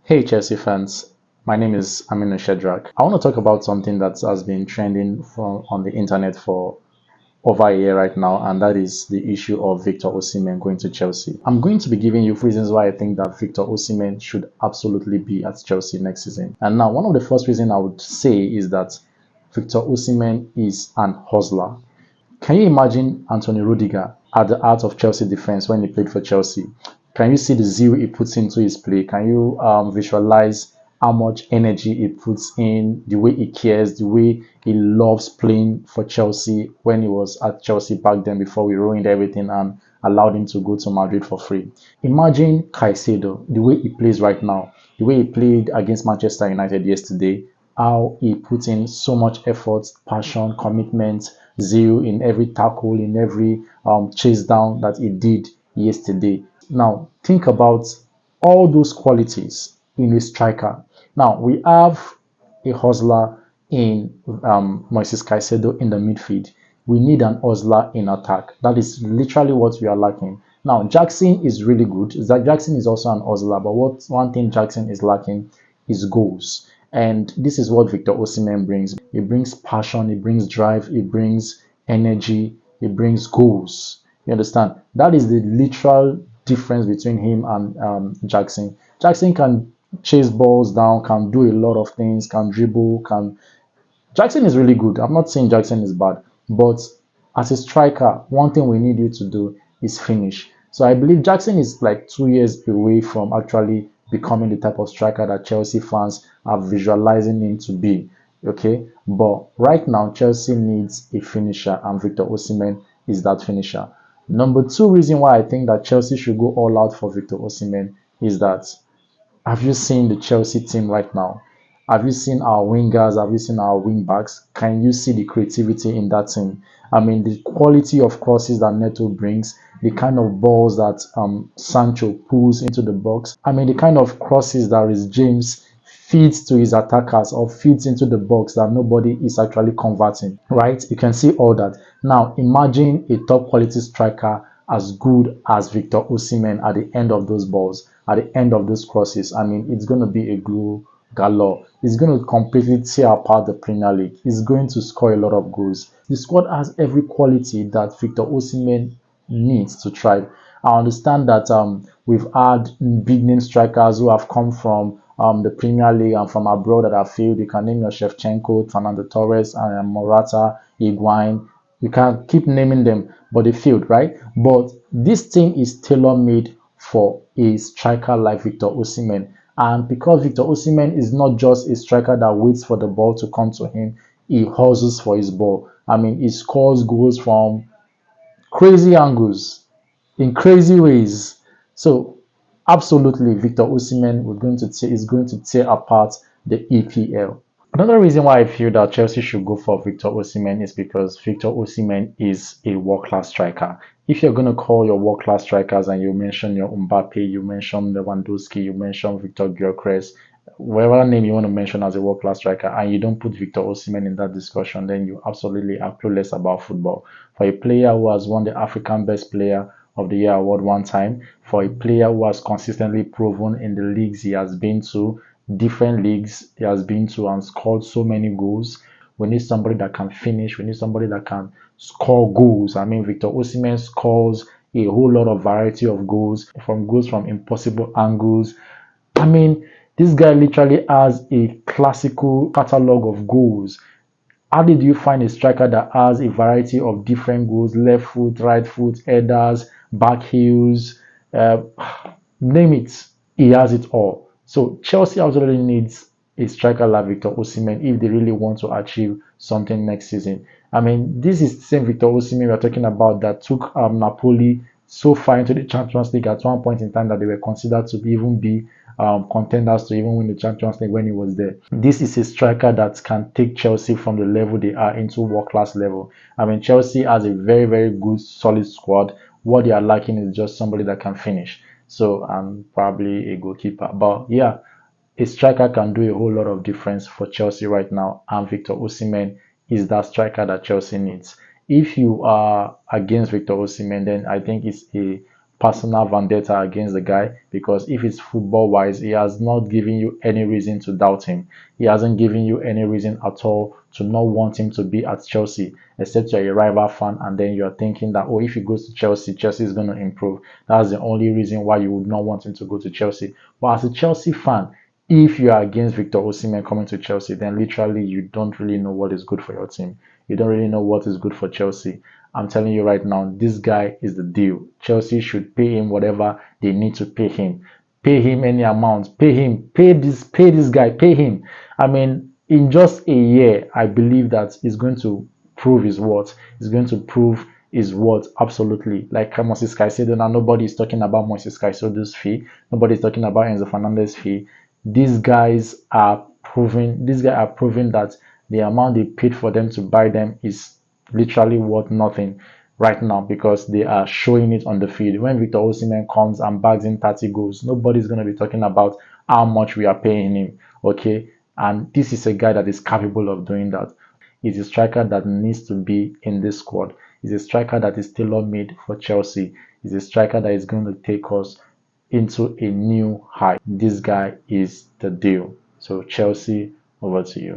Hey Chelsea fans, my name is Aminu Shedrak. I want to talk about something that has been trending on the internet for over a year right now, and that is the issue of Victor Osimhen going to Chelsea. I'm going to be giving you reasons why I think that Victor Osimhen should absolutely be at Chelsea next season. And now, one of the first reasons I would say is that Victor Osimhen is an hustler. Can you imagine Anthony Rudiger at the heart of Chelsea defense when he played for Chelsea? Can you see the zeal he puts into his play? Can you visualize how much energy he puts in, the way he cares, the way he loves playing for Chelsea when he was at Chelsea back then before we ruined everything and allowed him to go to Madrid for free? Imagine Caicedo, the way he plays right now, the way he played against Manchester United yesterday, how he put in so much effort, passion, commitment, zeal in every tackle, in every chase down that he did yesterday. Now, think about all those qualities in a striker. Now, we have a hustler in Moises Caicedo in the midfield. We need an hustler in attack. That is literally what we are lacking. Now, Jackson is really good. Jackson is also an hustler, but one thing Jackson is lacking is goals. And this is what Victor Osimhen brings. He brings passion, he brings drive, he brings energy, he brings goals. You understand? That is the literal difference between him and Jackson. Jackson can chase balls down, can do a lot of things, can dribble, can. Jackson is really good. I'm not saying Jackson is bad, but as a striker, one thing we need you to do is finish. So I believe Jackson is like 2 years away from actually becoming the type of striker that Chelsea fans are visualizing him to be. Okay, but right now Chelsea needs a finisher, and Victor Osimhen is that finisher. Number two reason why I think that Chelsea should go all out for Victor Osimhen is that have you seen the Chelsea team right now? Have you seen our wingers? Have you seen our wing backs? Can you see the creativity in that team? I mean, the quality of crosses that Neto brings, the kind of balls that Sancho pulls into the box. I mean, the kind of crosses that Reece James feeds to his attackers or feeds into the box that nobody is actually converting, right? You can see all that. Now, imagine a top quality striker as good as Victor Osimhen at the end of those balls, at the end of those crosses. I mean, it's going to be a glue galore. It's going to completely tear apart the Premier League. He's going to score a lot of goals. The squad has every quality that Victor Osimhen needs to thrive. I understand that we've had big name strikers who have come from the Premier League and from abroad that have failed. You can name your Shevchenko, Fernando Torres, and Morata, Higuain. You can keep naming them, but they failed, right? But this team is tailor-made for a striker like Victor Osimhen. And because Victor Osimhen is not just a striker that waits for the ball to come to him, he hustles for his ball. I mean, he scores goals from crazy angles, in crazy ways. So, absolutely, Victor Osimhen is going to tear apart the EPL. Another reason why I feel that Chelsea should go for Victor Osimhen is because Victor Osimhen is a world-class striker. If you're going to call your world-class strikers and you mention your Mbappe, you mention Lewandowski, you mention Victor Gyökeres, whatever name you want to mention as a world-class striker, and you don't put Victor Osimhen in that discussion, then you absolutely are clueless about football. For a player who has won the African Best Player of the Year award one time, for a player who has consistently proven in the leagues he has been to, different leagues he has been to and scored so many goals. We need somebody that can finish. We need somebody that can score goals. I mean, Victor Osimhen scores a whole lot of variety of goals from impossible angles. I mean, this guy literally has a classical catalog of goals. How did you find a striker that has a variety of different goals, left foot, right foot, headers, back heels, uh, name it, he has it all. So Chelsea absolutely needs a striker like Victor Osimhen if they really want to achieve something next season. I mean, this is the same Victor Osimhen we're talking about that took Napoli so far into the Champions League at one point in time that they were considered to even be contenders to even win the Champions League when he was there. This is a striker that can take Chelsea from the level they are into world-class level. I mean, Chelsea has a very, very good, solid squad. What they are lacking is just somebody that can finish. So, probably a goalkeeper. But yeah, a striker can do a whole lot of difference for Chelsea right now, and Victor Osimhen is that striker that Chelsea needs. If you are against Victor Osimhen, then I think it's a personal vendetta against the guy, because if it's football wise, he has not given you any reason to doubt him. He hasn't given you any reason at all to not want him to be at Chelsea, except you're a rival fan and then you're thinking that, oh, if he goes to Chelsea, Chelsea is going to improve. That's the only reason why you would not want him to go to Chelsea. But as a Chelsea fan, if you are against Victor Osimhen coming to Chelsea, then literally you don't really know what is good for your team. You don't really know what is good for Chelsea. I'm telling you right now, this guy is the deal. Chelsea should pay him whatever they need to pay him. Pay him any amount. Pay him. Pay this guy. Pay him. I mean, in just a year, I believe that he's going to prove his worth. He's going to prove his worth absolutely. Like Moses Caicedo, now nobody is talking about Moses Caicedo's fee. Nobody is talking about Enzo Fernandez's fee. These guys are proving. These guys are proving that the amount they paid for them to buy them is literally worth nothing right now, because they are showing it on the field. When Victor Osimhen comes and bags in 30 goals, nobody's going to be talking about how much we are paying him. Okay, and this is a guy that is capable of doing that. He's a striker that needs to be in this squad. He's a striker that is tailor-made for Chelsea. He's a striker that is going to take us into a new height. This guy is the deal. So Chelsea, over to you.